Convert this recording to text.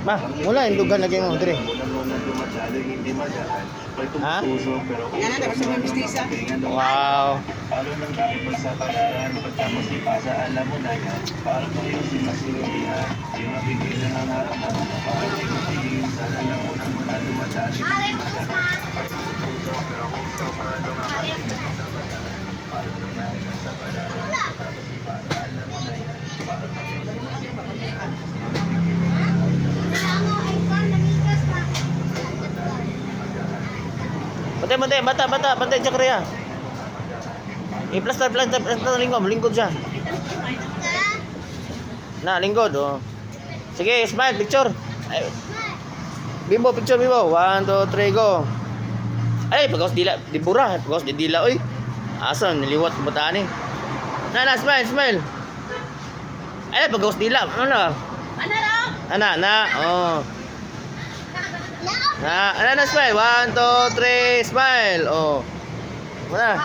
Ma, wala yung dugan lagi mo, Dre. Ha? Yan na, tapos sa mga mistisa. Wow. Bantay, siya kaya. I-plaster lingkod siya. Na, lingkod, oh. Sige, smile, picture. Ay, Bimbo, picture, Bimbo. 1, 2, 3, go. Ay, pagkaos dila, di bura, pagkaos di dila, oy. Asan, niliwat, butaan eh. Na, smile. Ay, pagkaos dila, ano? Ana, oh. Na, smile. 1, 2, 3, smile. Oh. Mana?